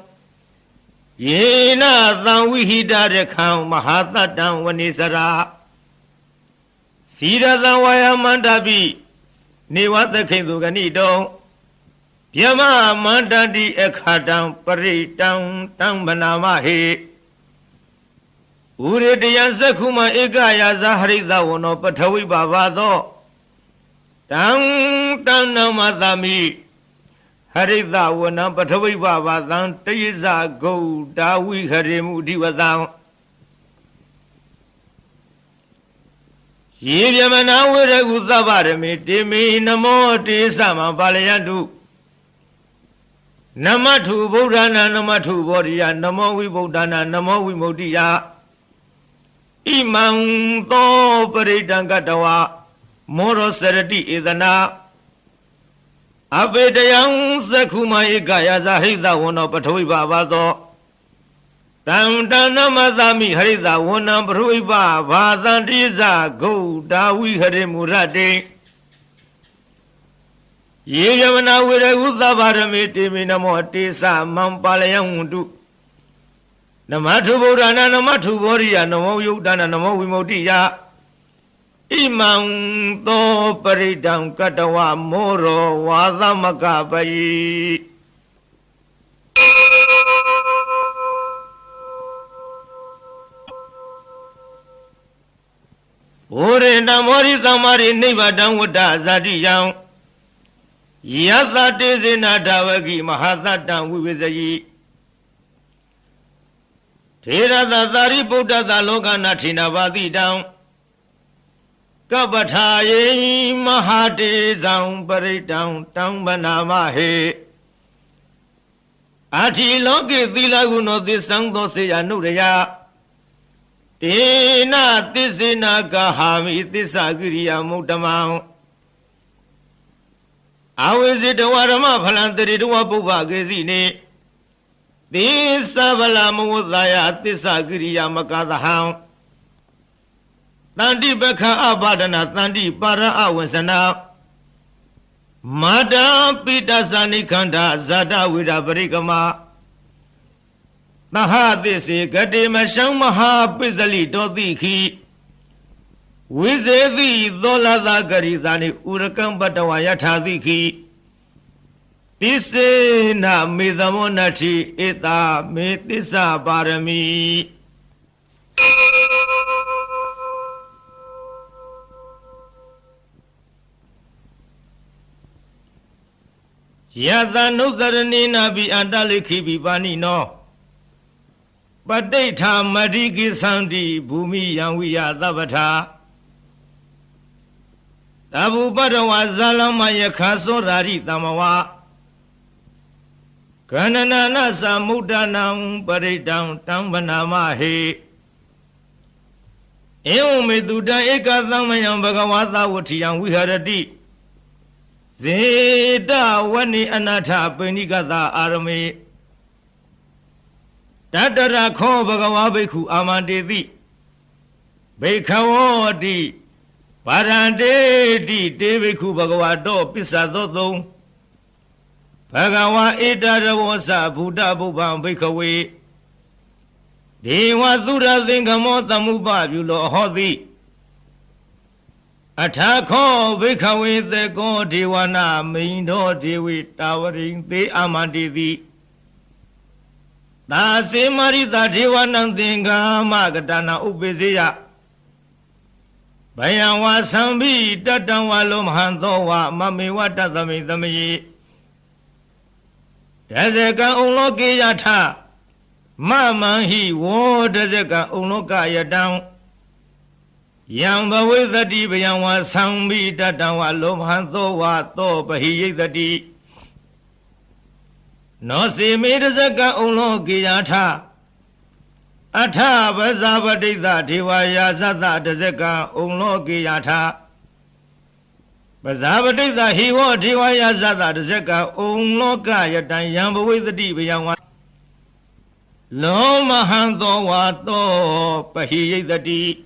Yena tangvihida rekham mahatatam vanisara Siradam vayamandabi nivatakhindu ganidam Yama mandandi ekhadam paritam tambanamahe Uritiyan sakhuma ekaya zaharida wano pathavi babado Tam namadami Harida wana pathavi babadam tayiza go dawi harimu divadam Yivyamana vire udavarami timi namo tisama palayandu Namatu Buddhana Namatu Bodhiya Namo Vibhuddhana Namo Vimodhiya Imam To Paridangatawa Moro Sarati Idana Abedayang Sakhuma Ikaya Zahida Wano Pathavi Babado Tamdana Madami Harida Wana Pathavi Babadantiza Go Dawi Harimurade Yeyamana vire udavarami namo tisa mampalayandu Namatu Buddhana Namatu Bodhiya Namo Yudana Namo Vimodhiya Imam To Paridam Katawa Moro Vadamakabayi Ore Namori Tamari Nivadam Vada Zadiyam Yatha Tezina Davagi Mahatatam Vivisayi Tirada Dari Buddha Loka Natina Vadidam Kabataye Mahate Zam Paridam Tambanamahe Ati Loki Dilaguno Disangdo Seya Nureya Tina Tisina Kahami Tisagiriya Mutamam Awizitawarama Palantaritua Pupagazine Tisabala Mudaya Tisagiriya Makadaham Tandi Beka Abadana Tandi Para Awasana Mada Pitasani Kanda Zada Vida Parikama Mahadisi Kadima Shamaha Pizali Dodiki Wizedi Dolada Garidani Urakam Batawayatadiki Tisena Midamonati Ita Metisa Barami Yadanudarani Nabi Andaliki Bibani no Padeta Madiki Sandi Bumi Yanwiya Dabata Tabu Badawa Zalama Yakaso Rari Tamawa Kanana Samudanam Paridam Tambanamahe Eo me tuta eka thamayam bhagavata vutiyam viharati Zeta vani anatha penikata arame Tatara kho bhagava bhikkhu amandeti Bhikkhavoti Parandeti te bhikkhu bhagavato pissadotham Bhagava etaravosa buddha bhubbam bhikkhave Deva Dura Thingamo Tamupa Yulo Hodi Athakho Bhikkhave Theko Devana Mindo Devi Tavaring Te Amanditi Dasi Marita Devanam Thinga Magadana Upeseya Bayanwa Sambi Tatanwalum Hantowa Mamiwa Tatami Tamayi Tazeka Uloki Yatha Mama hi wo dazeka unoka yadam Yang bhavithati bhayanwa sambi tatanwa lomhanto wa to bahiyitati No se me dazeka unoki yatha Atha bhazavadita devaya zata dazeka unoki yatha Bhazavadita hiwo devaya zata dazeka unoka yadam Yang bhavithati bhayanwa Loma hanto vato pahiyitati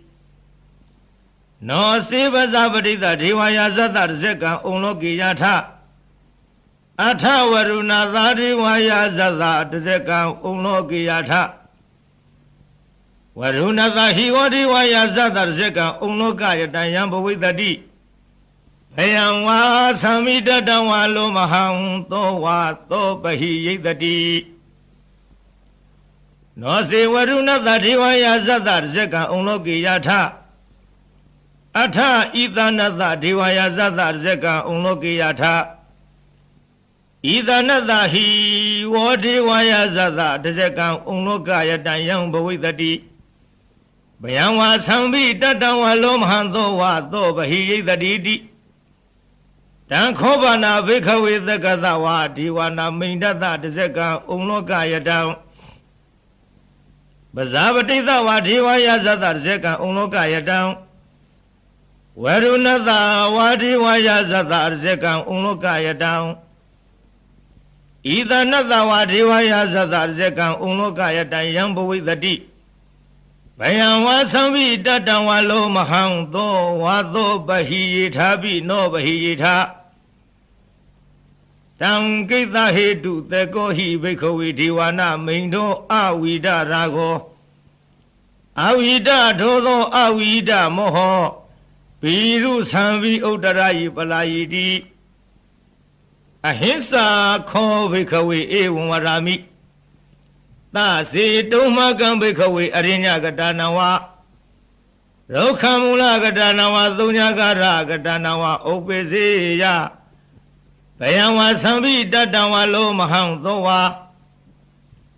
No seva zavadita devaya zata zeka unoki yatha Atha varuna devaya zata zeka unoki yatha Varuna hiva devaya zata zeka unoka yata yambavitati Bhayanva samidatawa loma hanto vato pahiyitati No se varuna devaya zata zeka unoki yatha Atha idanata devaya zata zeka unoki yatha Idanata hi wo devaya zata zeka unoka yata yang bhavitati Bhayanva sambi tatanwa lomhanto vato bahiyitati Tankhobana bhikkhawe thakata va devana mindata zeka unoka yata Bhazavadita va devaya zata zeka unoka yata Varunata va devaya zata zeka unoka yata Idanata va devaya zata zeka unoka yata yang bhavitati Bhayanva sambi tatanwa lomhanto vato bahiyithapi no bahiyitha Tangkita hetu teko hi bhikkhawe devana mindo avida rago Avida dhodo avida moho Piru samvi uttarayi palayiti Ahimsa kho bhikkhawe evam varami Ta se tumakam bhikkhawe arinya gatanawa Rokhamula gatanawa thunyagara gatanawa upeseya Bhayanva sambi tatanwa lomhanto va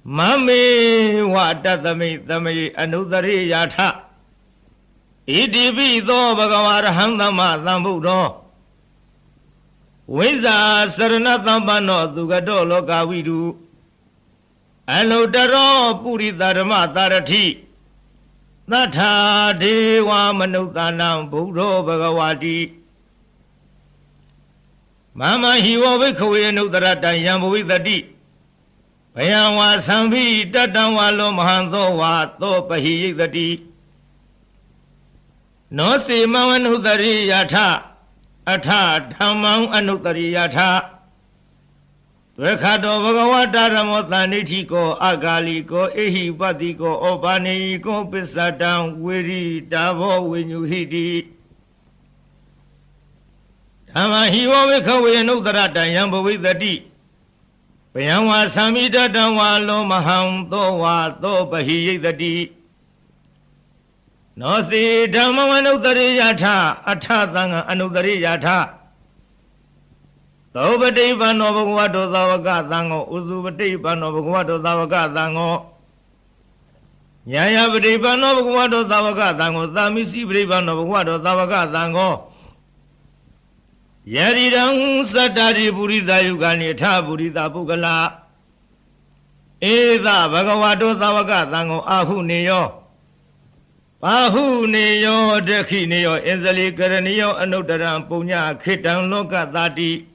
Mame wa tatami tamayi anudari yatha Iti tho bhagavarahantama tambuddho Visa saranatambano dugato lokavidu Anudaro puridharma tarati Natha deva manuttanam buddho bhagavati Mama hivo bhikkhawe anudarata yambhavitati Bhayanva sambi tatanwa lomhanto vato pahiyitati No se mamanudari yatha Atha dhammam anutari yatha Vekhato bhagavata ramotanithi ko agali ko ehi pati ko opani ko pissatam viri tavo vinyuhiti Dhamma hivo bhikkhawe anudarata yambhavitati Bhayanva sambi tatanwa lomhanto vato pahiyitati No se dhammam anutari yatha Atha thanga anutari yatha Taupatipano bhagavato tavaka thango Usupatipano bhagavato tavaka thango Nyaya patipano bhagavato tavaka thango Tamisi patipano bhagavato tavaka thango Yarirang sattari purita yugani tha purita pukala Eda bhagavato tavaka thango ahu neyo Bahu neo dekhi neo enzali karanio anudaram punya khitang loka tadi.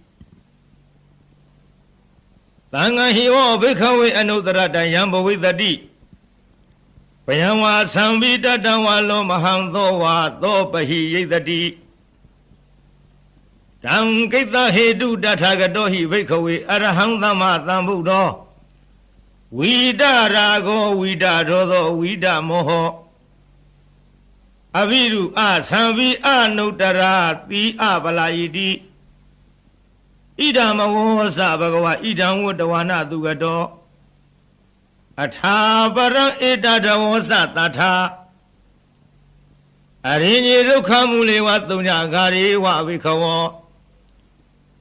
Tanga hiwo bikawi anudarata yambawi tadi. Payamwa sambita dawalo mahandowa dopahi tadi. Tang kita hedu datagadohi bikawi arahangdama tambudo. Wida rago wida rodo wida moho. Aviru sambi nutara ti balayidi. Idam awosa bagawa idam wodawana dugado. Atha barang idada wosa tata. Arini rukhamuli watunya gari wa vikawo.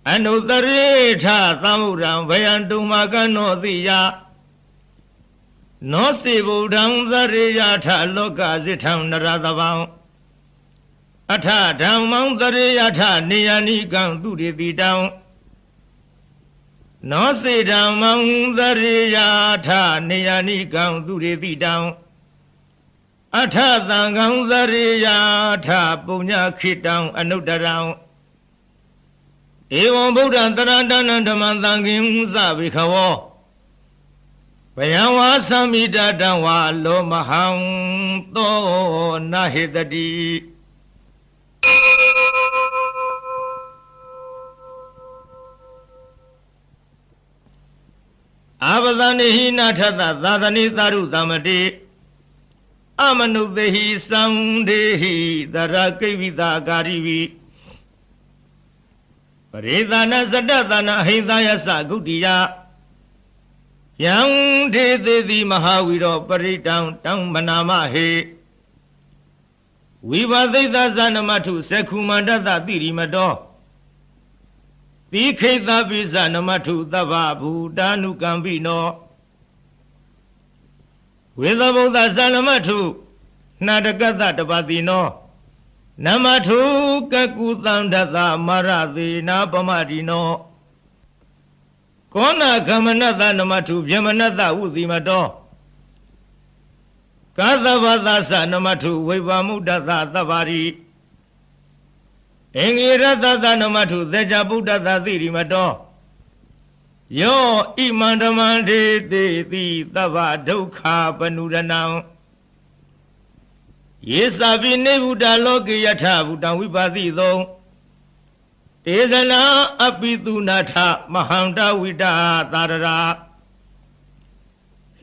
Anutari tha tamuram vayandumagano diya. No si budang dariya tha loka zitham naradabang. Atha dhammang dariya tha niyani gang duriti dang. No si dhammang dariya tha niyani gang duriti dang. Atha tangang dariya tha punya khitang anudarang. Evam buddha tarandanan dhammang tangim sabikawo. Payawa samida dawa lo mahang to nahidadi. Abadani hina thata dadani taru damati. Amanudehi samdehi darakivida garivi. Paridana sadatana hidaya sagutiya. Yang de mahawiro paritang tang manama he. Vivadita zanamatu sekumandata tirimado. Tiketa bizanamatu tava bhutanu kambino. Vidabuddha zanamatu nadagata tapatino. Namatu kakutandata maradina pamadino. Kona kamanata namatu vyamanata udhimado. Kadhavadasa namatu vivamudata tavari. Engiratata namatu dejabudata thirimado. Yo imandamande te tava dukha panuranam. Yesabi nebuddha loki yatha buddha vipati thong. Tezana apidunatha mahanda vida tarara.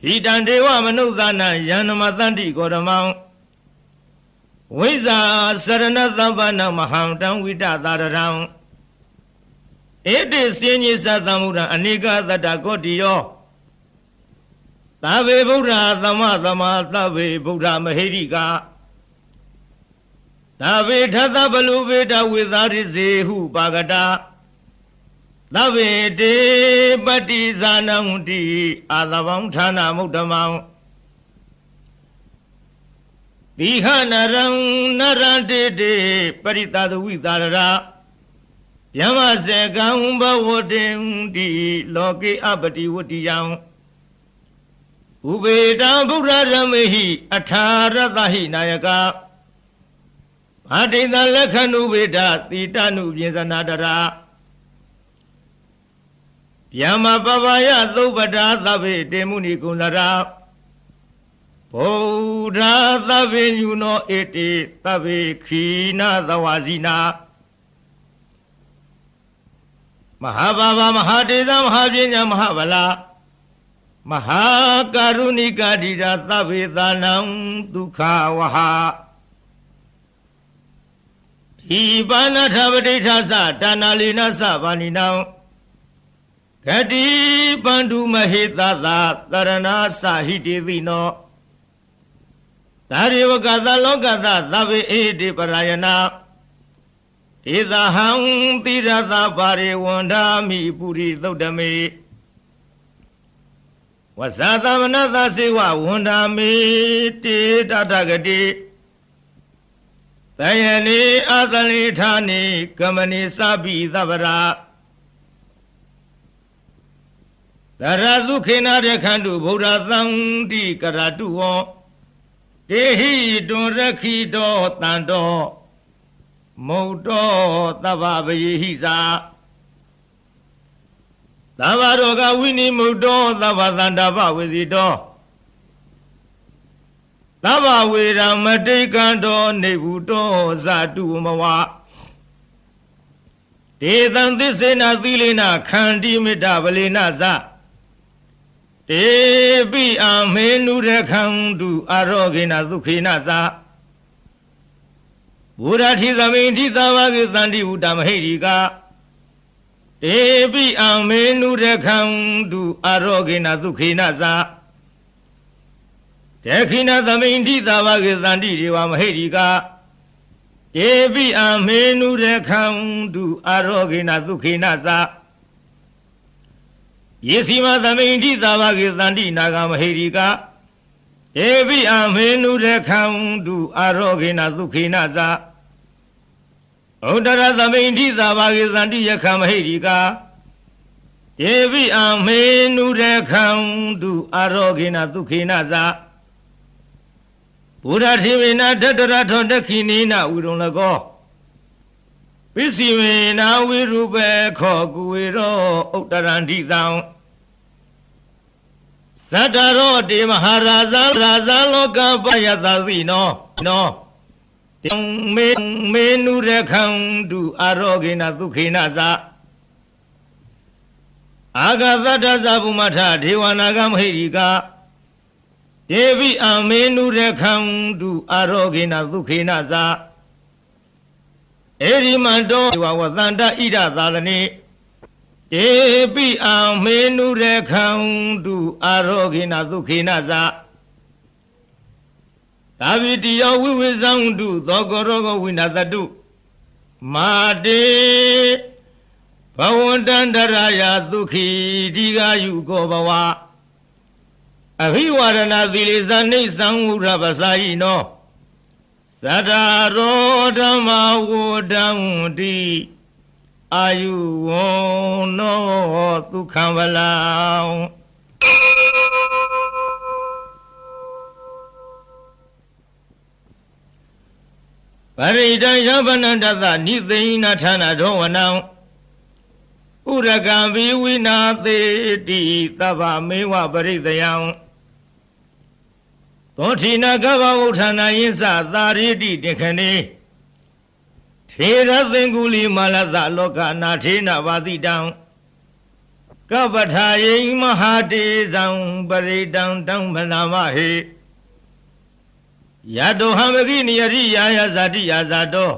Hidandewa manudana yanamatanti kodamang. Viza saranathavana mahanda vida tararang. Ede sinyi satamura anika tata kotiyo. Tave buddha tama tave buddha mahirika. Tave thata baluveda vidharisehu bhagata. Tave de pati zanamti adavang thana muddhamang. Diha narante de paritadu vidharara. Yamase gamba vodem di loki abati vodiyang. Ubeda buddha ramehi atharatahi nayaka. Adita lakhanu veda titanu vyesanadara. Yama pavaya thubata thabe temuni kunlara. Bodha thabe yuno ete thabe khina thawasina. Mahababa mahadesa mahapinya mahabala. Mahakarunika dita thabe dhanam dukha waha. Ibana thabadita sa danalina sa vaninam. Kati bandu mahita tha tarana sahiti vino. Tarivakata lokata thabe edi parayana. Idahang tiratha pare wandami puri dhaudame. Wasathamanatha siva wandami te tatagati. Tayani adali thani kamani sabi dhavara. Taradhukhena rekhandu buddha thangti karatuho. တေဟိတွန်ရခိတောတန်တောမုတ်တောသဗ္ဗပယေဟိသာသဗ္ဗရောဂဝိနိမုတ်တောသဗ္ဗသန္တာပဝေစီတောသဗ္ဗဝေရမတိကံတောနေဘူတောဇတုမဝဒေသံသစ္စေနသီလေနခန္တိမေတ္တဗလေနဇတေပိအမေနုရခန္တုအာရောဂေနဒုခေနဇဘုရားထိသမိန်ထိသာဝကေတန္တိဝုတမဟိရိကာတေပိအမေနုရခန္တုအာရောဂေနဒုခေနဇတေခိနသမိန်ထိသာဝကေတန္တိဒေဝမဟိရိကာတေပိအမေနုရခန္တုအာရောဂေနဒုခေနဇယေစီမသမိန်ထိသာဝကေတန္တိနာဂမဟိရိကာတေပိအမေနုရခန္တုအာရောဂေနဒုခေနဇဥဒရသမိန်ထိသာဝကေတန္တိယခမဟိရိကာတေပိအမေနုရခန္တုအာရောဂေနဒုခေနဇဘုရားထိမေနတတရထောတခိနိနဝိရုံလကောပိစီမေနဝိရုပေခောကုဝေရောဥတရန္တိတံဇတ္တရောတေမဟာရာဇလောကပယတသိနောတေမေနုရခန္တုအာရောဂေနဒုခေနဇအာဂသတ္တဇဗုမထဒေဝနာဂမဟိရိကာတေဝိအမေနုရခန္တုအာရောဂေနဒုခေနဇဧရိမန္တောဝဝသန္တဣဒသာသနေတေပိအမေနုရခန္တုအာရောဂေနဒုခေနဇသာဝိတိယောဝိဝေဇံတုသောကောရောဂဝိနသတုမာတေဘဝန္တန္တရာယဒုခိဒီဃာယုကောဘဝအဘိဝရဏသီလေဇာနိသံဝုရပစာယိနောသတ္တရောဓမ္မဝဒံတိအာယုဝနောဒုက္ခံဗလံပရိဒံယဗနန္တသနိသိဏဌာနဒောဝနံဥရကံဘိဝိနာသေတိသဗ္ဗမေဝပရိသယံသောထိနာကဗ္ဗဝဋ္ဌာနာယင်းစသာရိတိတေခဏေထေရသင်္ကုလီမာလသလောကနာထေနဝါတိတံကပ္ပထာယိမဟာတေဇံပရိတံတံဗနာမဟေယတောဟံမဂိနိယရိယာယဇာတိယာဇာတော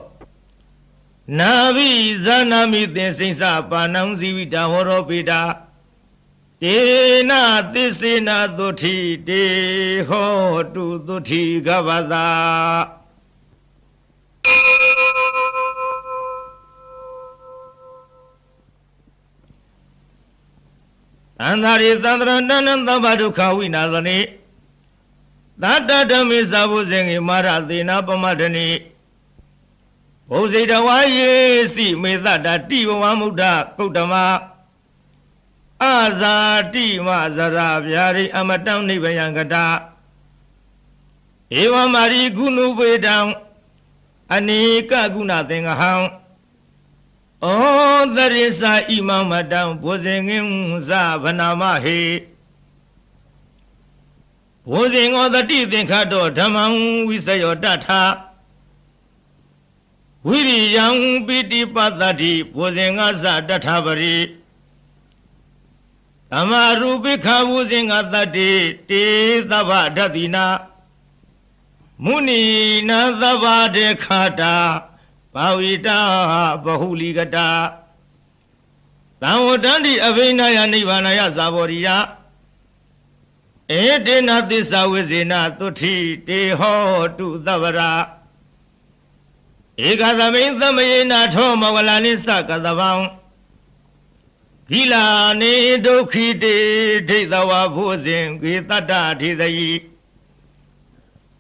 နာဘိဇာနာမိသင်္စိဉ္စပါဏံဇီဝိတာဟောရောပိတာတေနသစ္စေနသုထိတေဟောတုသုထိကဗ္ဗသာသန္တာရိသန္တရဏနံသဗ္ဗဒုက္ခဝိနာသနေသတ္တဓမ္မေသဗုဇင်ေမာရသေနာပမဒနေဘုဇိတဝါယေစီမေတ္တတိဘဝမုဒ္ဒကုတ္တမအာဇာတိမဇရာဗျာရိအမတံနိဗ္ဗယံကတာဧဝမာရိကုဏုပေတံအနိကကုဏသင်္ဃဟံဩသရိသဣမမတံဘုဇင်ငင်းဇဗနာမဟေဘုဇင်ဩတတိသင်္ခတောဓမ္မံဝိစယောတထာဝိရိယံပိတိပတ္တိဘုဇင်ငါဇတထာပရိဓမ္မရူပိခာဝုဇင်ငါတတိတေသဗ္ဗဓတ္တိနာမုဏီနာသဗ္ဗဒေခတာဘာဝိတာဘဟုလိကတာသံဝတ္တန္တိအဘိနယနိဗ္ဗာနယဇာဘောရိယဧတေနသစ္စာဝိဇေနသုထိတေဟောတုသဗ္ဗရာဧကသမိန်သမယေနထောမဝလာနိသကသဗံဂိလာနေဒုက္ခိတေဒိဋ္ဌဝဘုဇင်ဂေတတ္တထေသယိ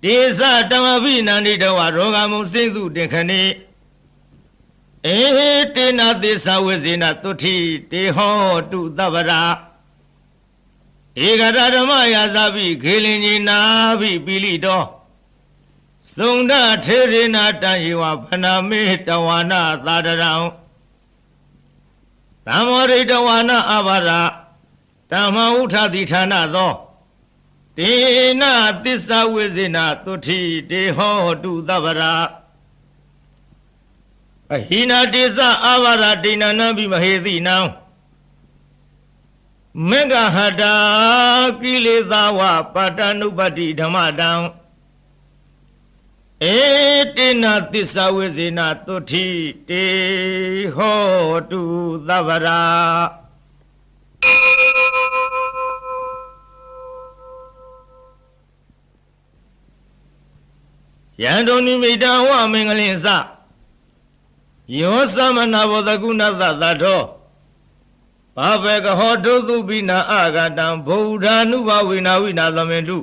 တေသတမဘိနန္တိတဝရောဂမုစိသုတေခဏေဧတေနသစ္စာဝိဇေနသုထိတေဟောတုသဗ္ဗရာဧကရဓမ္မယာဇာပိခေလင်ကြီးနာပိပိလိတော စုံဒထေရိနာတံယေဝဗနာမေတဝါနာသာတရံသံမောရိတဝါနာအဘာရဓမ္မဥထတိဌာနသောတေနသစ္စာဝိဇေနသုတိတေဟောတုသဗ္ဗရာအဟိနာတေသအဘာရဒိဏနံပိမဟေတိနံမေဃဟတာကိလေသာဝပါတနုပတိဓမ္မတံဧတေနသစ္စာဝိဇေနသုတိတေဟောတုသဗ္ဗရာယံတုန်နိမိတံဝမင်္ဂလင်္စယောသမနာဘောတကုဏသသတောဘာဘေကဟောတုသုပိနာအာဂတံဗုဒ္ဓ ानु ဘဝိနာဝိနာသမင်တု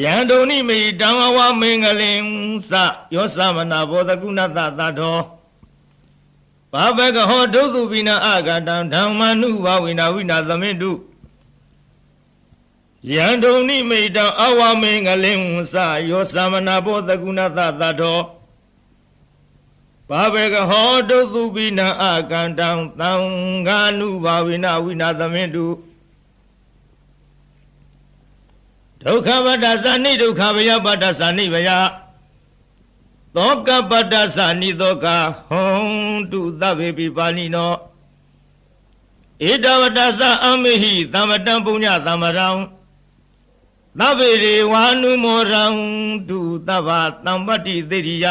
ယံတုန်နိမိတံဝမင်္ဂလင်္စယောသမနာဘောတကုဏသသတောဘာဘေကဟောတုသုပိနာအာဂတံဓမ္မ ानु ဘဝိနာဝိနာသမင်တုယံတုန်နိမိတံအဝမင်္ဂလင်္စယောသမနာဘောတကုဏသသတောဘာဘေကဟောတုသုပိနအာကန္တံသံဃာနုဘာဝိနဝိနာသမင်တုဒုက္ခပတ္တသနိဒုက္ခဗယပတ္တသနိဗယသောကပတ္တသနိသောကဟွန်တုသဗ္ဗေပိပါဏိနောဧတဝတ္တသအမေဟိသမ္မတံပုညသမ္မရံသဗ္ဗေရေဝါနုမောရံတုသဗ္ဗသံပတ္တိသေရိယ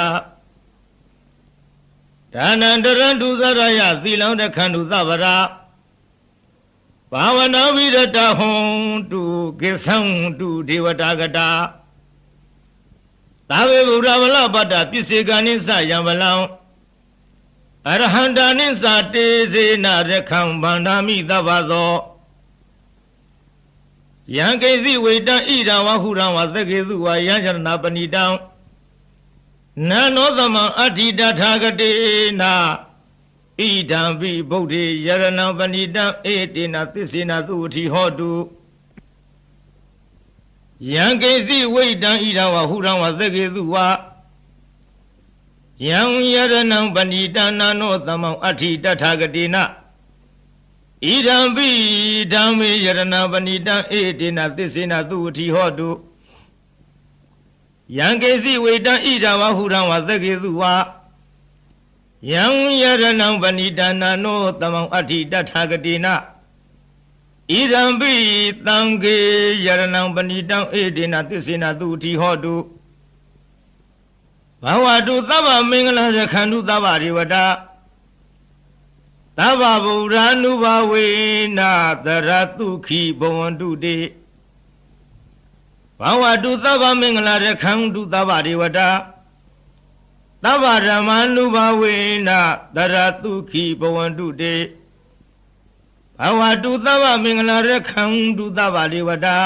ဒါနန္တရံဒုသရယသီလံတခန္တုသဗ္ဗရာဘာဝနာဝိရတဟွန်တုကိသံတုဒေဝတာကတာသာဝေဗုဒ္ဓဗလပတ္တပစ္စေကနိသယံဗလံအရဟန္တာနိသတေဇေနရခံဗန္ဓာမိသဗ္ဗသောယံကိစီဝေတံဣဒံဝဟုရံဝသကေသုဝယံချရဏပဏိတံနနောသမံအဋ္ဌိတထာဂတေနာဣဒံပိဗုဒ္ဓေယရဏံပဏိတံဧတေနသစ္စေနသုအထိဟောတုယံကိစီဝိတံဣဒံဝဟုရံဝသကေသုဝယံယရဏံပဏိတံနနောသမံအဋ္ဌိတထာဂတေနာဣဒံပိဓမ္မေယရဏံပဏိတံဧတေနသစ္စေနသုအထိဟောတုယံကေစီဝေတံဣဒံဝဟုရံဝသကေသုဝယံယရဏံပဏိတံနာနောသမံအဋ္ဌိတထာဂတေနဣဒံပိသံဃေယရဏံပဏိတံဧတေနသစ္စေနသုအထိဟောတုဘဝတုသဗ္ဗမင်္ဂလရခန္တုသဗ္ဗရေဝတသဗ္ဗဗုဒ္ဓ ानु ဘဝေနာတရတုခိဘဝန္တုတေဘာဝတုသဗ္ဗမင်္ဂလာရခန္တုသဗ္ဗဒေဝတာသဗ္ဗဓမ္မာနုဘဝေနတရတုခိဘဝန္တုတေဘာဝတုသဗ္ဗမင်္ဂလာရခန္တုသဗ္ဗဒေဝတာ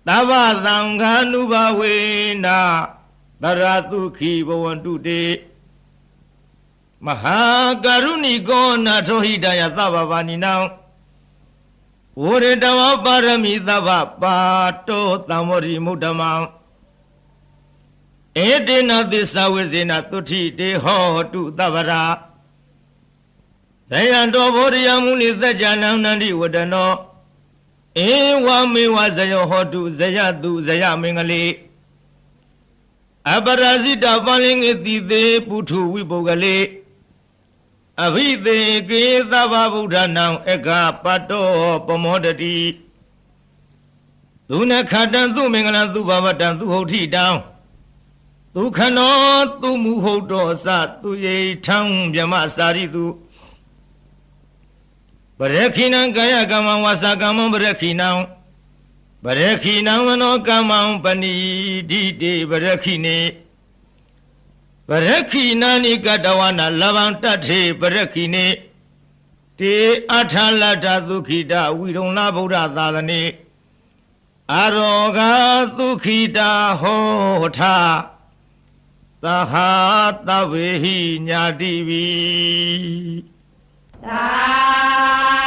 သဗ္ဗသံဃာနုဘဝေနတရတုခိဘဝန္တုတေမဟာကရုဏိကောနာထောဟိတယသဗ္ဗဗာနိနံဝရတဝပါရမိသဗ္ဗပါတောသံဝရိမုဒ္ဓမံဧတေနသစ္စာဝိဇေနသုတိတေဟောတုသဗ္ဗရာဇယံတောဘောဓယမုနိသัจจနံနန္တိဝတနောဧဝမေဝဇယောဟောတုဇယတုဇယမင်္ဂလေအပရာဇိတပလင်္ဂတိသေးပုထုဝိပုဂ္ဂလေအဘိသေကေသဗ္ဗဗုဒ္ဓနံဧကပတ္တောပမောတတိသူနခတံသူမင်္ဂလံသူဘဝတံသူဟုတ်ထိတံသူခနောသူမူဟုတ်တော်စသူယေထံမြမစာရိတုပရခိဏံကာယကမ္မဝါစာကမ္မပရခိဏံပရခိဏံမနောကမ္မံပဏိဒိတေပရခိနေပရခိနာနိကတဝနာလဗံတထေပရခိနေတေအထာလတ္ထသုခိတဝိရုံလဗုဒ္ဓသာသနေအာရောဂသုခိတဟောထသဟာတဝေဟိညာတိဝိသာ